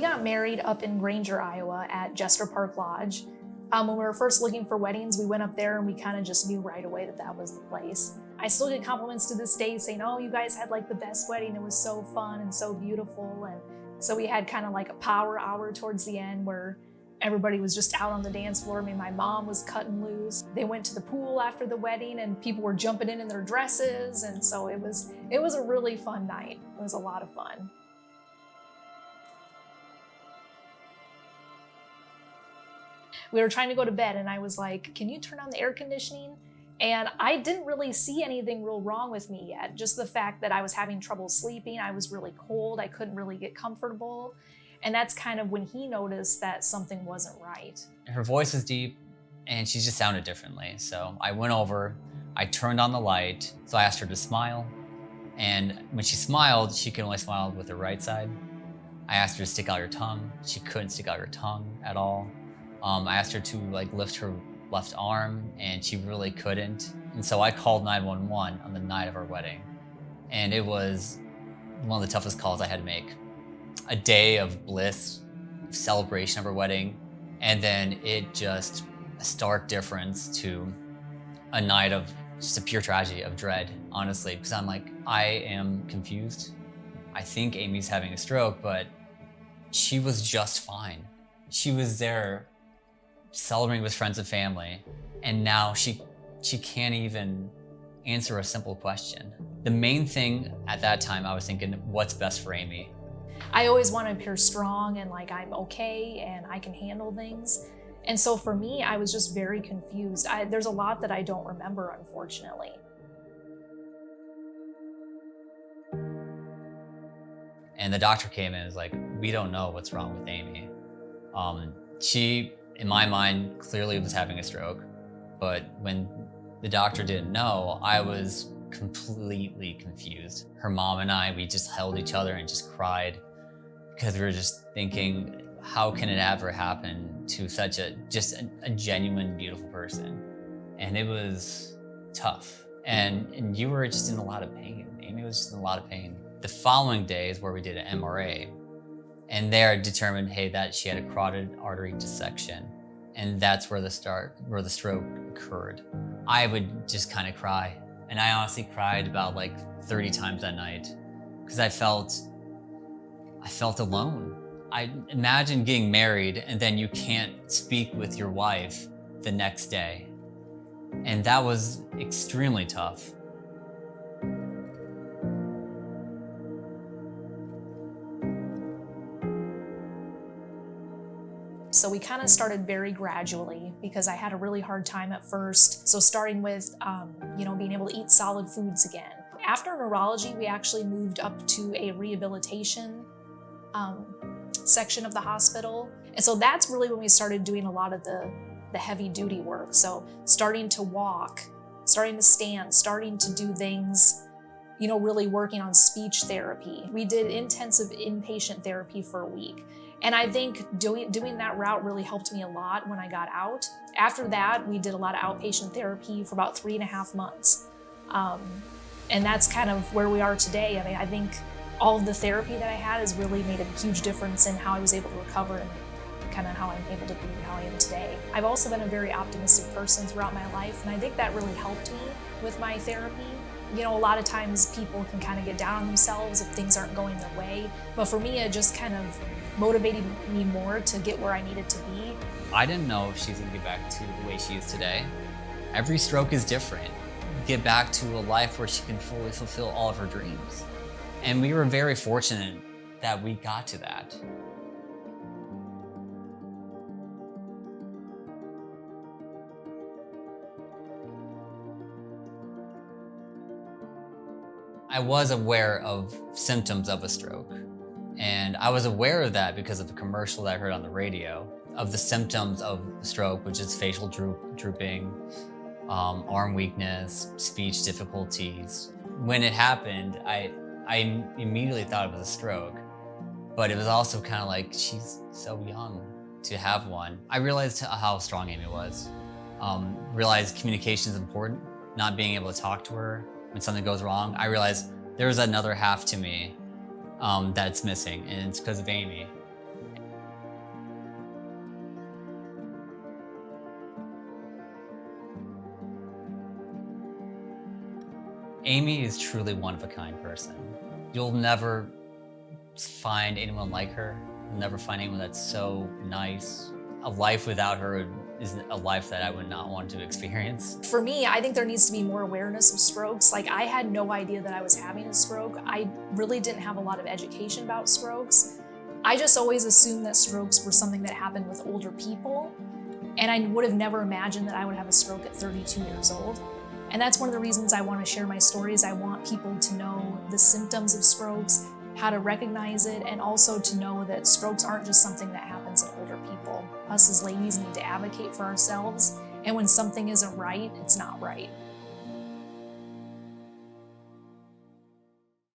We got married up in Granger, Iowa at Jester Park Lodge. When we were first looking for weddings, we went up there and we kind of just knew right away that that was the place. I still get compliments to this day saying, oh, you guys had like the best wedding. It was so fun and so beautiful. And so we had kind of like a power hour towards the end where everybody was just out on the dance floor. I mean, my mom was cutting loose. They went to the pool after the wedding and people were jumping in their dresses. And so it was a really fun night. It was a lot of fun. We were trying to go to bed and I was like, can you turn on the air conditioning? And I didn't really see anything real wrong with me yet. Just the fact that I was having trouble sleeping. I was really cold. I couldn't really get comfortable. And that's kind of when he noticed that something wasn't right. Her voice was deep and she just sounded differently. So I went over, I turned on the light. So I asked her to smile. And when she smiled, she could only smile with her right side. I asked her to stick out her tongue. She couldn't stick out her tongue at all. I asked her to lift her left arm and she really couldn't. And so I called 911 on the night of our wedding. And it was one of the toughest calls I had to make. A day of bliss, celebration of our wedding, and then it just a stark difference to a night of just a pure tragedy of dread, honestly, because I'm like, I am confused. I think Amy's having a stroke, but she was just fine. She was there celebrating with friends and family, and now she can't even answer a simple question. The main thing at that time, I was thinking, what's best for Amy? I always want to appear strong and like I'm okay and I can handle things. And so for me, I was just very confused. There's a lot that I don't remember, unfortunately. And the doctor came in and was like, we don't know what's wrong with Amy. She, in my mind, clearly was having a stroke. But when the doctor didn't know, I was completely confused. Her mom and I, we just held each other and just cried because we were just thinking, how can it ever happen to such a genuine, beautiful person? And it was tough. And you were just in a lot of pain. Amy was just in a lot of pain. The following day is where we did an MRA. And there determined, hey, that she had a carotid artery dissection. And that's where the stroke occurred. I would just kind of cry. And I honestly cried about 30 times that night because I felt alone. I imagine getting married and then you can't speak with your wife the next day. And that was extremely tough. So we kind of started very gradually because I had a really hard time at first. So starting with, being able to eat solid foods again. After neurology, we actually moved up to a rehabilitation section of the hospital. And so that's really when we started doing a lot of the heavy duty work. So starting to walk, starting to stand, starting to do things, really working on speech therapy. We did intensive inpatient therapy for a week. And I think doing that route really helped me a lot when I got out. After that, we did a lot of outpatient therapy for about 3.5 months. And that's kind of where we are today. I mean, I think all of the therapy that I had has really made a huge difference in how I was able to recover and kind of how I'm able to be how I am today. I've also been a very optimistic person throughout my life, and I think that really helped me with my therapy. A lot of times people can kind of get down on themselves if things aren't going their way. But for me, it just kind of motivated me more to get where I needed to be. I didn't know if she's gonna get back to the way she is today. Every stroke is different. Get back to a life where she can fully fulfill all of her dreams. And we were very fortunate that we got to that. I was aware of symptoms of a stroke. And I was aware of that because of the commercial that I heard on the radio, of the symptoms of the stroke, which is facial drooping, arm weakness, speech difficulties. When it happened, I immediately thought it was a stroke, but it was also kind of like, she's so young to have one. I realized how strong Amy was. Realized communication is important, not being able to talk to her when something goes wrong. I realized there's another half to me that's missing, and it's because of Amy. Amy is truly one of a kind person. You'll never find anyone like her. You'll never find anyone that's so nice. A life without her is a life that I would not want to experience. For me, I think there needs to be more awareness of strokes. Like, I had no idea that I was having a stroke. I really didn't have a lot of education about strokes. I just always assumed that strokes were something that happened with older people. And I would have never imagined that I would have a stroke at 32 years old. And that's one of the reasons I want to share my stories. I want people to know the symptoms of strokes, how to recognize it, and also to know that strokes aren't just something that happens in older people. Us as ladies need to advocate for ourselves, and when something isn't right, it's not right.